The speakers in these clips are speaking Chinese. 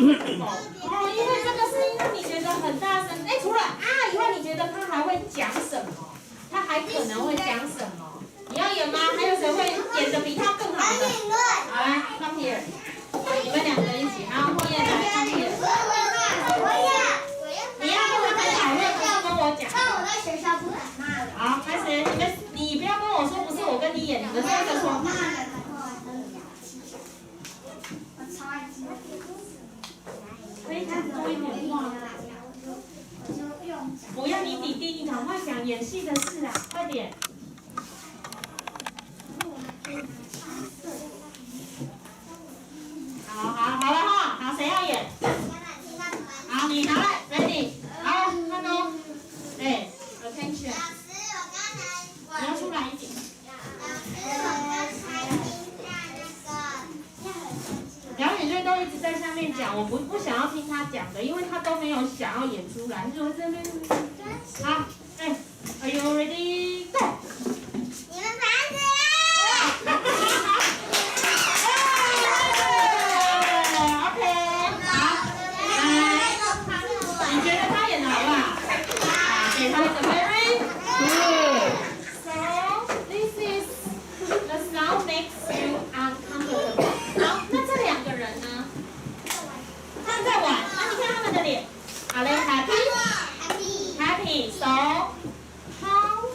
哦，因为这个声音让你觉得很大声。哎，除了啊以外，你觉得他还会讲什么？他还可能会讲什么？你要演吗？还有谁会演的比他更好的？好来 ，come here， 你们两个一起，好，后面来 come here。你要跟他们讨论，不是跟我讲。但我在学校不敢骂人。好，开始，你不要跟我说，不是我跟你演，你们三个说。可以讲多一点话。我要你弟弟，你赶快讲演戏的事啊，快点。好了哈，好，谁要演？好，你拿来 ，ready， 好，看哦，哎 ，attention， 你要出来一点。表演队都一直在下面讲，我不想要听他讲的，因为他都没有想要演出来，就这边。好，哎 ，Are you ready? Go！ 你们烦死了！你觉得他演的好不好？给他一个 very good. So this is the sound makes you uncomfortable. 好，那这两个人呢？他们在玩，你看他们的脸。好嘞 ，happy. So how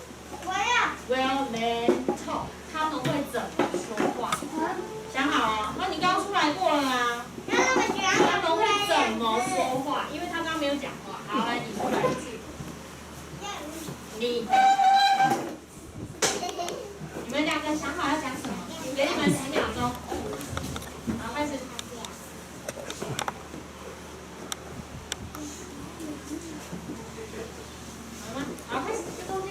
will they talk? 他们会怎么说话？想好哦，那你刚刚出来过了啊。他们会怎么说话？因为他刚刚没有讲话。好，来，你出来一次。你们两个想好要讲什么？给你们10秒钟。好，开始。好吗？好，开始，这中间。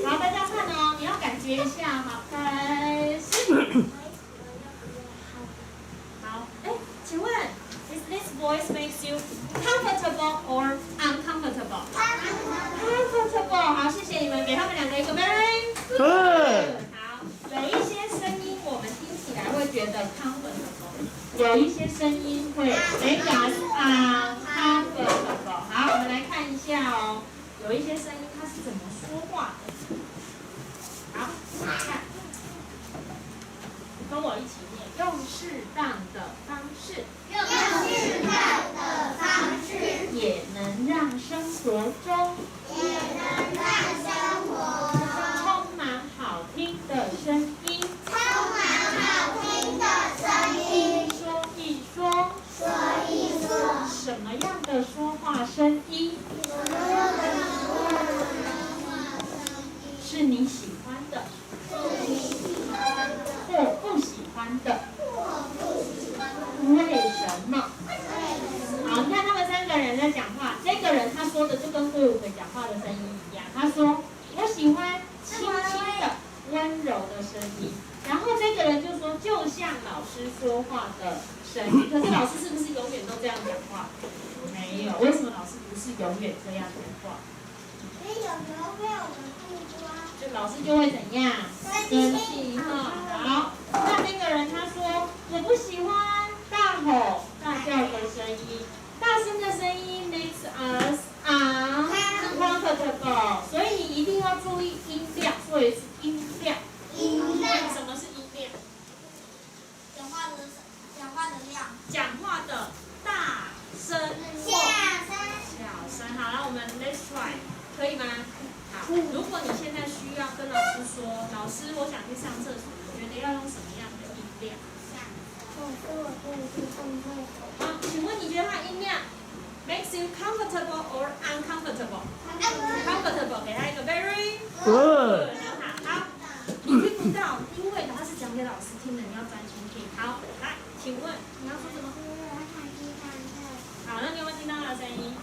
好，大家看哦，你要感觉一下。好，开始。好，哎，请问 ，Is this voice makes you comfortable or uncomfortable? Comfortable， 好，谢谢你们，给他们两个一个 very good。好，有一些声音我们听起来会觉得 comfortable， 有一些声音会 make us uncomfortable。好，我们来看一下哦，有一些声音它是怎么说话的。好，看，跟我一起念，用适当的方式。也能让生活中充满好听的声音。说一说什么样的说话声音是你喜欢的，或不喜欢的？为什么？好，你看他们3个人在讲话，这个人他说的就跟队伍的讲话的声音一样，他说我喜欢轻轻的、温柔的声音。然后这个人就说，就像老师说话的声音。可是老师是不是永远都这样讲话？没有，为什么老师不是永远这样讲话？所以有时候会有人不抓。就老师就会怎样？生气哈。好，那那个人他说，我不喜欢大吼大叫的声音。大声的声音 makes us uncomfortable， 所以你一定要注意音量，说一次音量。什么是音量？讲话的量。讲话的大声或小声。好了，我们 let's try， 可以吗？好，如果你现在需要跟老师说，老师，我想去上厕所，你觉得要用什么样的音量？好，请问你觉得它的音量 makes you comfortable or uncomfortable? Comfortable， 给他一个 very good。好，你听不到，因为他是讲给老师听的，你要专心听。好，来，请问你要说什么？好，那你有没有听到他的声音？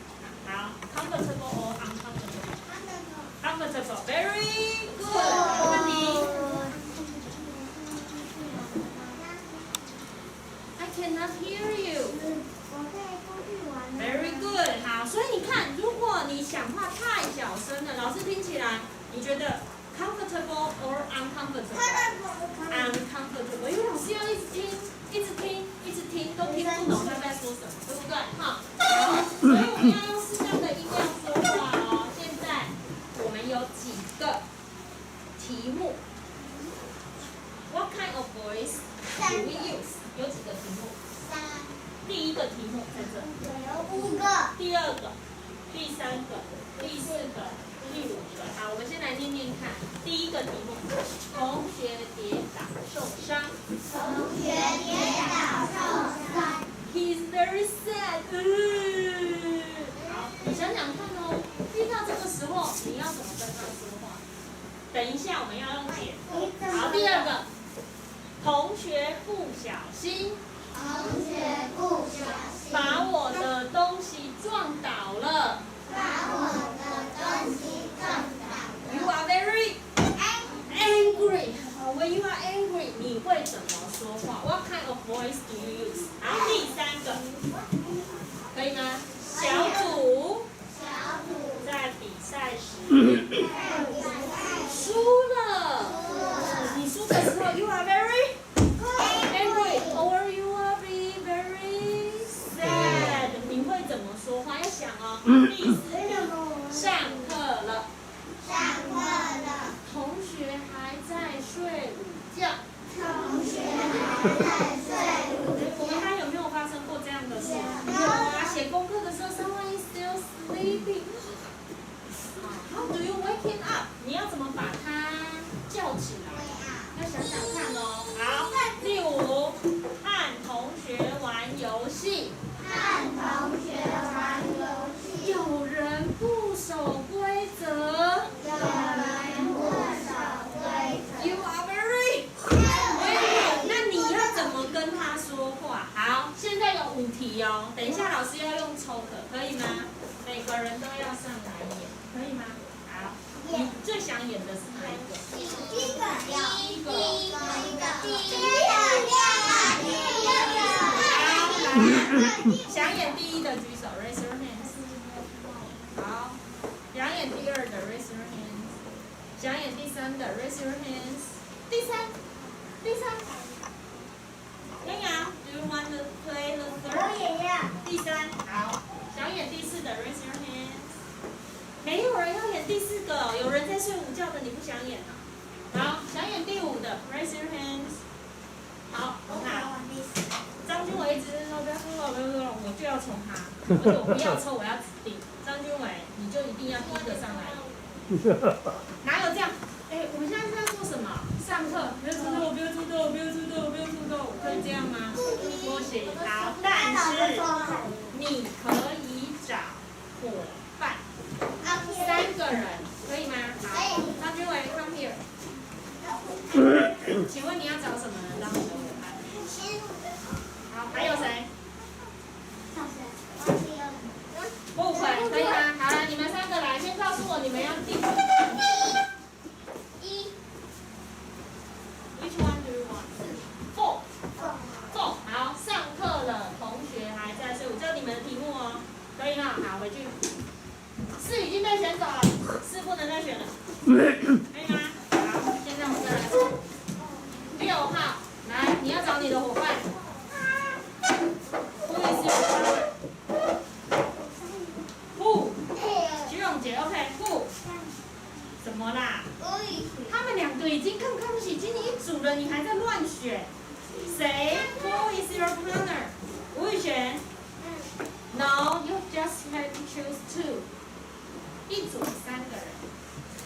好 ，comfortable or uncomfortable? Comfortable, very good。问题。I cannot hear you. Very good， 好，所以你看，如果你讲话太小声了，老师听起来，你觉得 comfortable or uncomfortable? Uncomfortable， 因为老师要一直听，都听不懂他在说什么，对不对？哈，好，所以我们要用适当的音量说话哦。现在我们有几个题目 ？What kind of voice do we use？ 有几个题目？第一个题目在这。有5个。第二个、第三个、第四个、第5个。好，我们先来念念看。第一个题目：同学跌倒受伤。同学跌倒受伤。He's very sad。好，你想想看哦，遇到这个时候，你要怎么跟他说话？等一下我们要用解。好，第二个，同学不小心。同学不小心把我的东西撞倒了。把我的东西撞倒了。You are very angry. When you are angry， 你会怎么说话 ？What kind of voice do you use？ 好，第三个，可以吗？小组在比赛时输了。你输的时候，you are very angry or you are very sad。你会怎么说话？要想哦。第四个，上课了。同学还在睡午觉。我们班有没有发生过这样的事？有啊，写功课的时候 ，someone is still sleeping。How do you wake him up？ 你要怎么把他叫起来？要想想看哦。好，第5，和同学玩游戏。有人不守规则。You are very angry。那你要怎么跟他说话？好，现在有5题哦。等一下老师要用抽的，可以吗？每个人都要上来演，可以吗？好，你最想演的是哪一个？第一个。想演第1的举手 ，raise your hands。好，想演第2的 ，raise your hands。想演第3的 ，raise your hands。第3。杨洋 ，Do you want to play the third？ 我也要。第3，好。想演第4的 ，raise your hands。没有人要演第4个，有人在睡午觉的，你不想演啊？好，想演第5的 ，raise your hands。好，很好。张君伟一直说不要说，我就要从他，而且我不要抽，我要指定。张君伟，你就一定要第一个上来。哪有这样？我们现在是在做什么？上课，不要出豆，可以这样吗？不行。好，但是你可以找伙伴，3个人，可以吗？好，张君伟 ，come here。请问你要找什么人当你的伙伴？好，还有谁？不可以吗？好了，你们3个来，先告诉我你们要定。Which one do you want? 4。好，上课了，同学还在睡午觉，你们的题目哦，可以吗？好，回去。4已经被选走了，4不能再选了，可以吗？好，现在我们再来说。6号，来，你要找你的伙伴。Who is your partner？ Who？ 徐永杰 ，OK，Who？ 什么啦？他们2个已经看不起，已经一组了，你还在乱选？谁 ？Who is your partner？ 吴宇璇。No, you just have to choose 2。一组3个人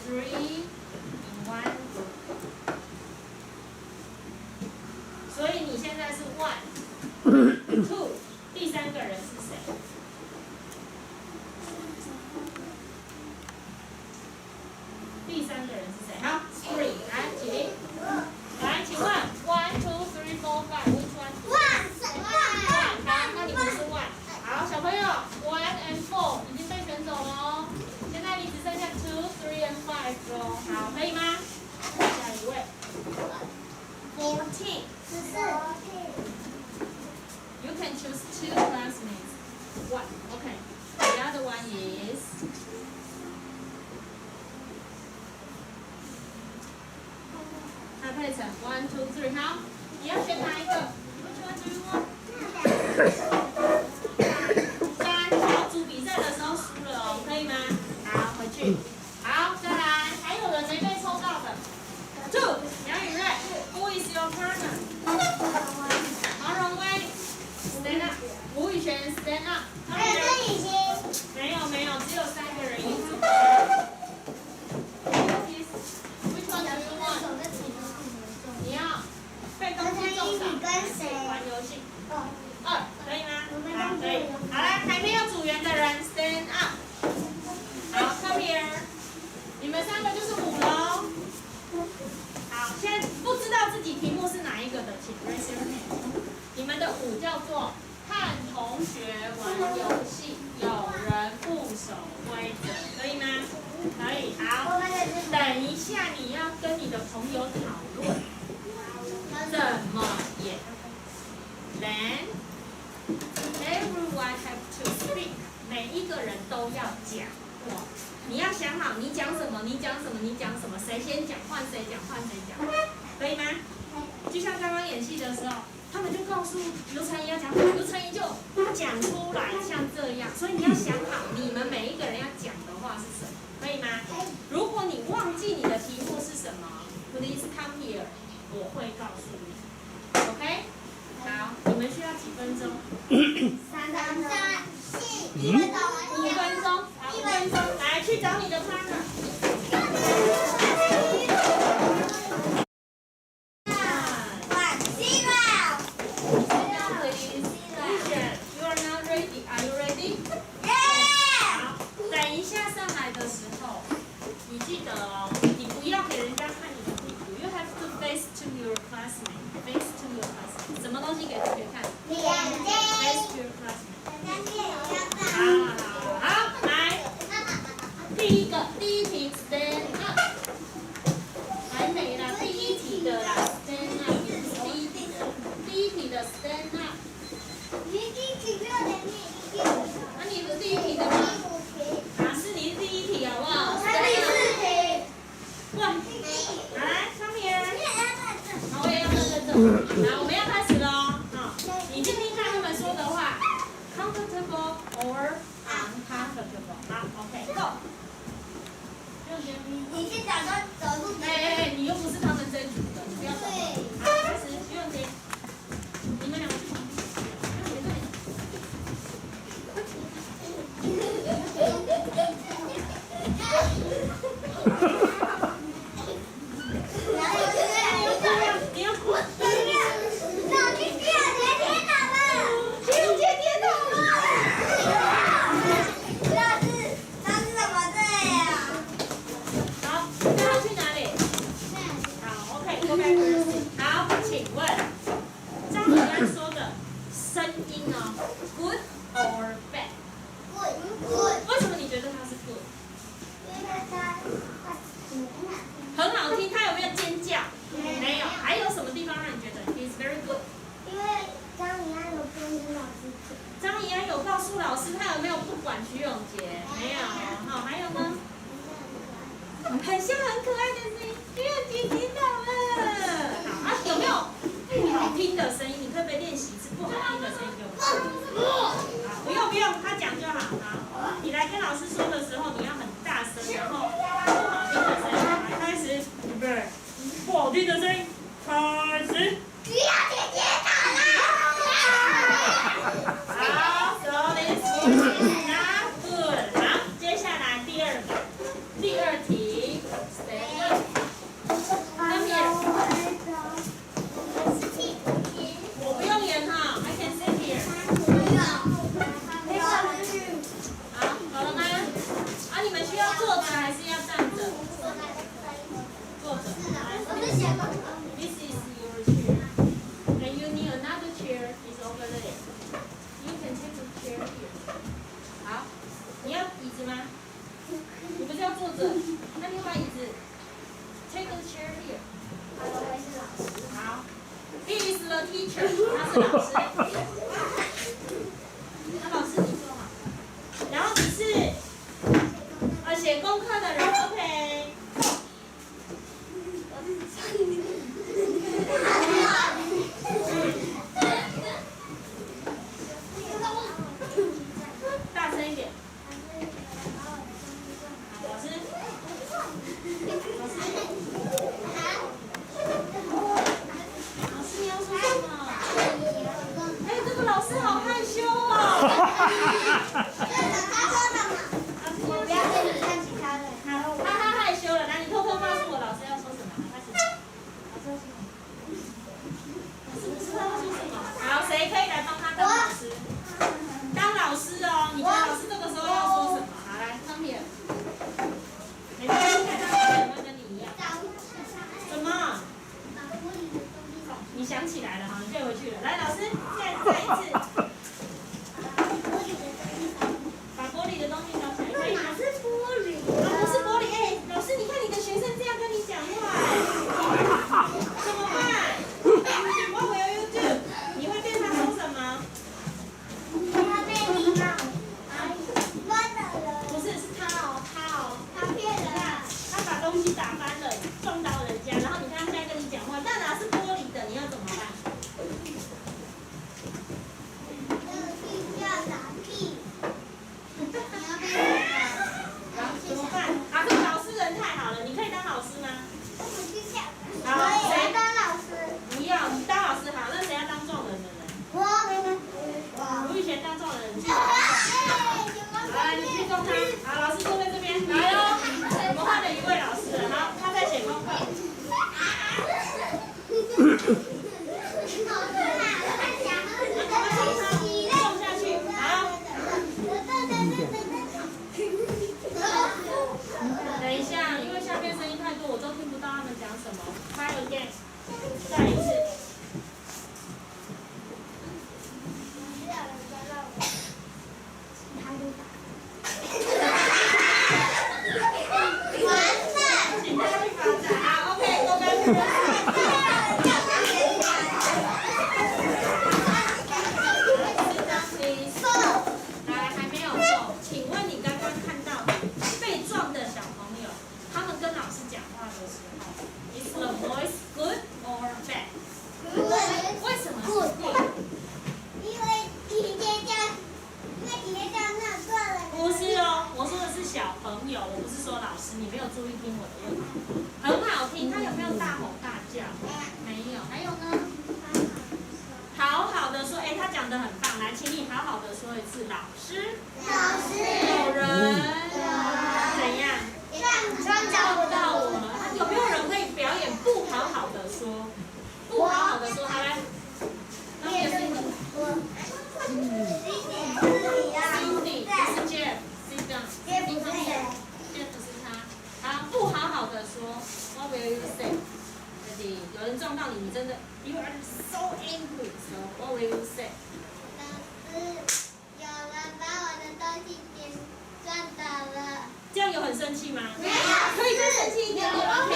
，3 in 1 group。所以你现在是 1、2， 第3个人是谁？第3个人是谁？好 ，3， 来，请。来，请问 1, 2, 3, 4, 5 ，which one？ 1， 好，那你们是 1。好，小朋友 ，1 and 4已经被选走了哦。现在你只剩下2, 3 and 5喽。好，可以吗？下一位。14. You can choose 2 classmates. 1. Okay. The other one is. 蔡佩岑 1, 2, 3. 好，你要选哪一个？Which one do you want? 全 stand up。还有跟雨欣。没有，只有3个人一组。Which one do you want？ 你要被动式重赏还是玩游戏？2，可以吗？好，可以。好了，还没有组员的人 stand up。好 ，come here。你们3个就是5喽。好，现在不知道自己题目是哪一个的，请 raise your hand。你们的5叫做和同学玩游戏，有人不守规则，可以吗？可以。好，等一下你要跟你的朋友讨论怎么演。Then everyone have to speak， 每一个人都要讲话。你要想好你讲什么，你讲什么，你讲什么，谁先讲换谁讲，换谁讲，可以吗？就像刚刚演戏的时候，他们就告诉刘成怡要讲，刘成怡就讲出来，像这样。所以你要想好，你们每一个人要讲的话是什么，可以吗？如果你忘记你的题目是什么 ，Please come here， 我会告诉你。OK？ 好，你们需要几分钟3分钟。1分钟。 5分钟。好，5分钟，来去找你的 partner。You are not ready. Are you ready? 好，等一下上来的时候，你记得哦，你不要给人家看你的屁股。You have to face to your classmate. Face to your classmate. 什么东西给同学看 ？Face to your classmate. 好，来，第一题 stand up， 还没啦，第一题的啦 stand up， 第一题的 stand up。 那你是第一题的吗？是你是第一题好不好？哇，来 come here。好，我也要在这。好，我们要开始喽。好，你听听看他们说的话 ，comfortable or uncomfortable。好 ，OK，go。你去假装走路。你又不是他们这一组的，你不要走。好，开始，徐永杰，你们两个去旁边。 你要哭？好，那要去哪里？好 ，OK，go back。好，请问张怡安说的声音呢 ，good or bad？ 为什么你觉得它是 good？ 很好听，它有没有尖叫？没有。还有什么地方让你觉得 is very good？ 因为张怡安有跟老师讲。张怡安有告诉老师，他有没有不管徐永杰？没有。好，还有呢？很像很可爱的声音，徐永杰听到了。好，有没有不好听的声音？你可不可以练习一次不好听的声音给我们？好，不用，他讲就好。好，你来跟老师说的时候，你要很大声，然后不好听的声音。来，开始，预备，不好听的声音，开始。不要姐姐打啦！好 ，so this is not good。好，接下来第二题 ，stand up。Come here。我不用演哈 ，I can sit here。好，好了吗？你们需要坐着还是要站着？坐着。This is your chair. And you need another chair is over there. You can take a chair here. 好，你要椅子吗？你不是要坐着？那你把椅子 take a chair here. 好 ，He is the teacher. 他是老师。那老师你坐好。然后你是写功课的人 ，OK。我不要给你看其他的。好，他害羞了，来，你偷偷告诉我老师要说什么，开始。老师要说什么？老师不知道要说什么。好，谁可以来帮他当老师？当老师哦，你觉得老师这个时候要说什么？好，来，汤米尔。没关系，看他有没有跟你一样。什么？你想起来了哈，你可以回去了。来，老师，再一次。把玻璃的东西烧起来，可以吗？哪是玻璃？不是玻璃，哎，老师，你看你的学生这样跟你讲话，怎么办？What will you do？ 你会对他说什么？他被礼貌。不是，是他哦，他骗人啊！他把东西打翻了，撞到人家，然后你看他现在跟你讲话，那哪是玻璃的？你要怎么办？要打屁。怎么办？啊，这个老师人太好了，你可以当老师吗？好，谁当老师？不要，你当老师好，那谁要当撞人的人？吴玉贤当撞人，你去。来，你去撞他。好，老师坐在这边，来喽。我们换了一位老师了，好，他在写功课。撞下去，好。等一下，因为下面声音太多，我都听不到他们讲什么。Try again， 再一次。请他去罚站。好 ，OK， go back。来，还没有做。请问你刚刚看到被撞的小朋友，他们跟老师讲话的时候 ，Is the voice good or bad？ 为什么是 good？ 因为今天这样那断了。不是哦，我说的是小朋友，我不是说老师，你没有注意听我的问题。很好听，他有没有大吼大叫？没有。还有呢？好好的说，哎，他讲得很棒，来，请你好好的说一次，老师。有人怎样？撞到我了。有没有人可以表演不好好的说？不好好的说，好来。那也是你。Cindy， 不是 Jeff， Jeff 不是他。好，不好好的说 ，What will you say？ 有人撞到你，你真的 ，You are so angry， so what will you say？ 老师，有人把我的东西撞倒了。这样有很生气吗？没有。可以再生气一点点吗？可以。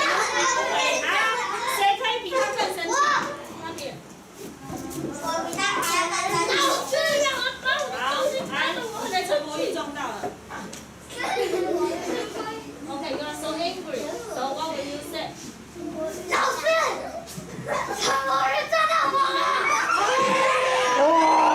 好，谁可以比他更生气？快点。我比他还要更生气。这样啊，把我的东西拍了，我被陈柏宇撞到了。Okay, you are so angry. So what will you say? 老师，陈柏宇撞到我了。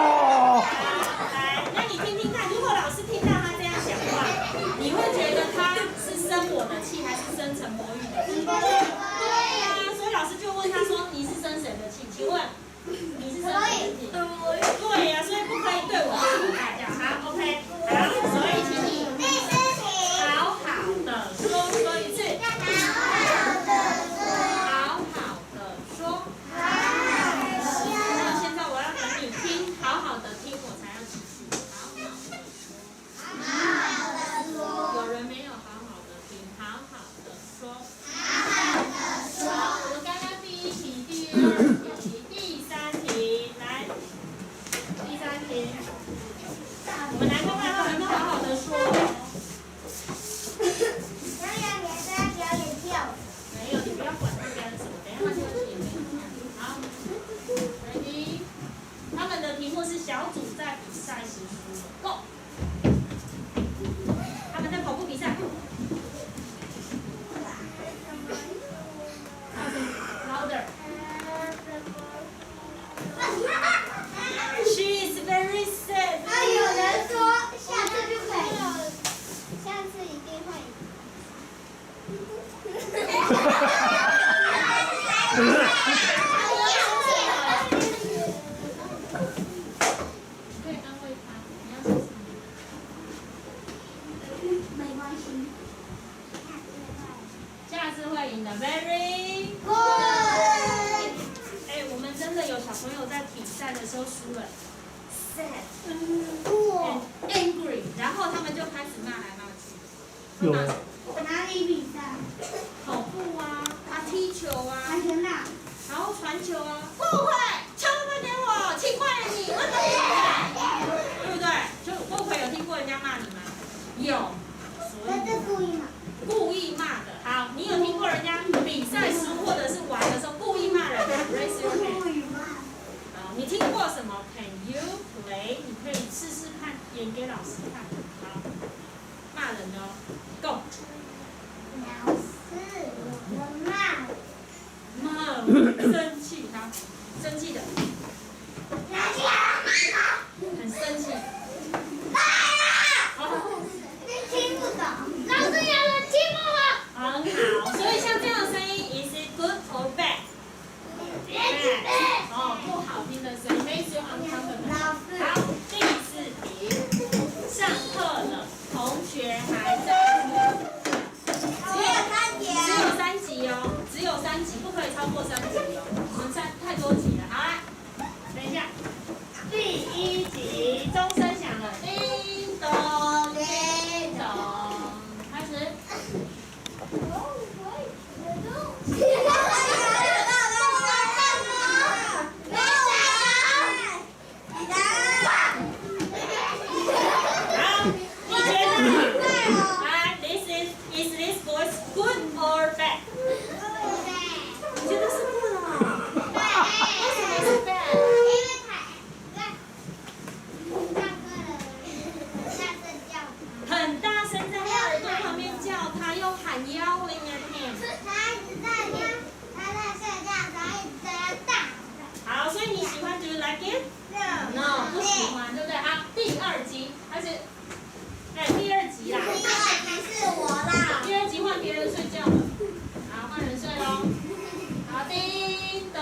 的 ，very good。哎，我们真的有小朋友在比赛的时候输了 ，sad，angry，然后他们就开始骂来骂去。有。哪里比赛？跑步啊，踢球啊，跆拳道，然后传球啊，不会，球不给我，气坏了你，为什么不会？对不对？就不会有听过人家骂你吗？有。那是故意吗？故意骂的。好，你有听过人家比赛输或者是玩的时候故意骂人的 ？Raise your hand。故意骂。好，你听过什么 ？Can you play？ 你可以试试看，演给老师看。好，骂人的哦 ，Go。老师，我骂。骂，生气，好，生气的，很生气。好，听不懂。老师有人听不懂。很好，所以像这样的声音 ，is it good or bad？ bad。哦，不好听的声音 ，makes you uncomfortable。好，第四题，上课了，同学还在哭。只有3集哦，只有3集，不可以超过3集哦。我们太多集了，好啦，等一下，第1集钟声响了，叮咚叮咚，开始。好，你觉得？来 is this voice good or bad？ 你觉得是 good 啊？为什么是 bad？ 很大声在他耳朵旁边叫他，又喊 yelling at him。好，所以你喜欢 Do you like it？ No， 不喜欢，对不对？好，第2集开始。哎，第2集啦。第2集换别人睡觉了。好，换人睡喽。好，叮咚，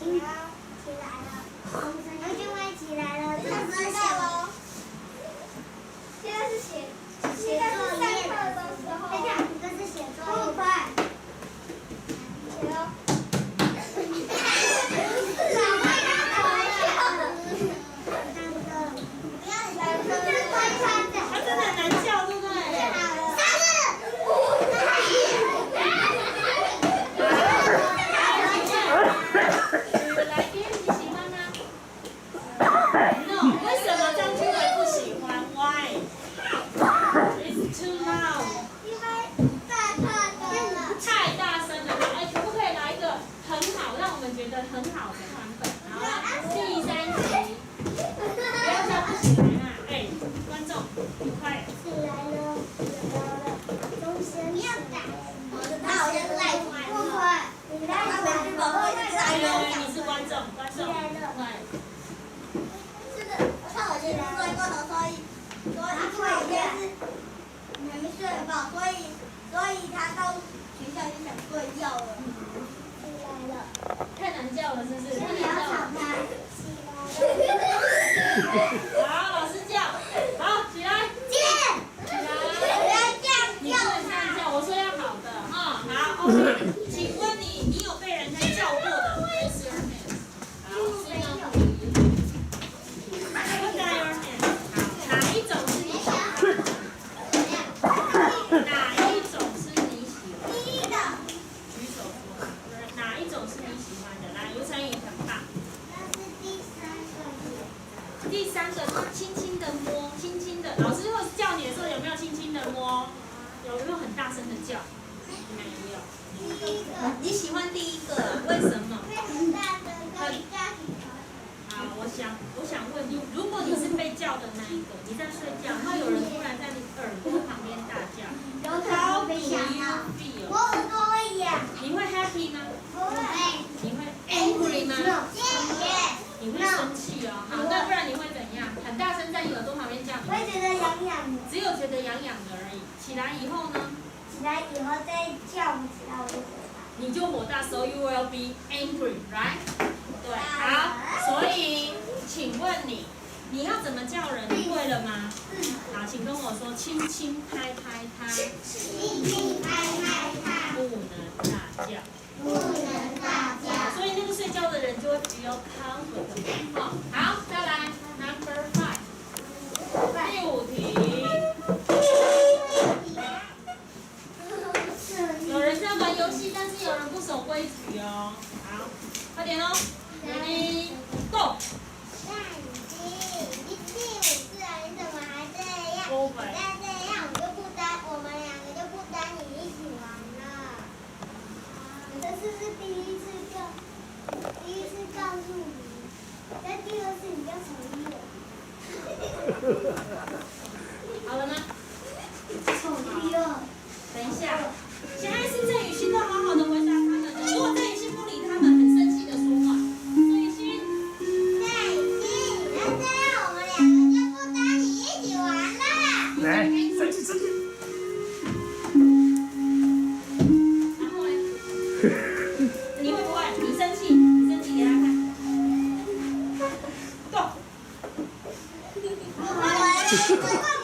叮咚。他真的很难叫，对不对？你喜欢吗 ？No， 为什么张君伟不喜欢 ？Why？ It's too loud。太大声了。哎，可不可以来一个很好，让我们觉得很好的版本？好了，第3集，不要叫不起来啦！哎，观众，快！你是观众，快！所以他到学校就想睡觉了。太难叫了，是不是？太你要难叫了。吵他。好，老师叫，好，起来，起来。你不能这样叫，我说要好的，哈，好 ，OK。请问你有被人家叫过的 ？Raise your hand。好，所以呢 ，Put down your hand。好，哪一种是你喜欢的？哪一种是你喜欢的？举手说，哪一种是你喜欢的？来，刘成宇很棒。第3个，他轻轻的摸，轻轻的。老师会叫你的时候，有没有轻轻的摸？有没有很大声的叫？没有。你喜欢第1个啊？为什么？好，我想问你，如果你是被叫的那一个，你在睡觉，然后有人突然在你耳朵旁边大叫，How do you feel？ 你会 happy 吗？你会 angry 吗？你会生气哦。好，那不然你会怎样？很大声在你耳朵旁边叫，我会觉得痒痒的。只有觉得痒痒的而已。起来以后呢？起来以后再叫不起来，我就火大。你就火大 ，so you will be angry, right？ 对，好，所以请问你你要怎么叫人？你会了吗？好，请跟我说，轻轻拍拍它，轻轻拍拍它，不能大叫。不能大叫。所以那个睡觉的人就会比较 comfortable。好，再来 number 5，第5题。有人在玩游戏，但是有人不守规矩哦。好，快点哦 ，Ready go。你第5次了，你怎么还这样？你再这样，我们2个就不带你一起玩了。这次是第一次告诉你，但第2次你就同意了。好了吗？同意了。等一下，现在是郑雨欣都好好的回答他们的。如果郑雨欣不理他们，很生气的说话。郑雨欣，你再这样，我们2个就不带你一起玩了。来，生气生气。然后呢？你会不会？你生气，你生气给他看。Go。我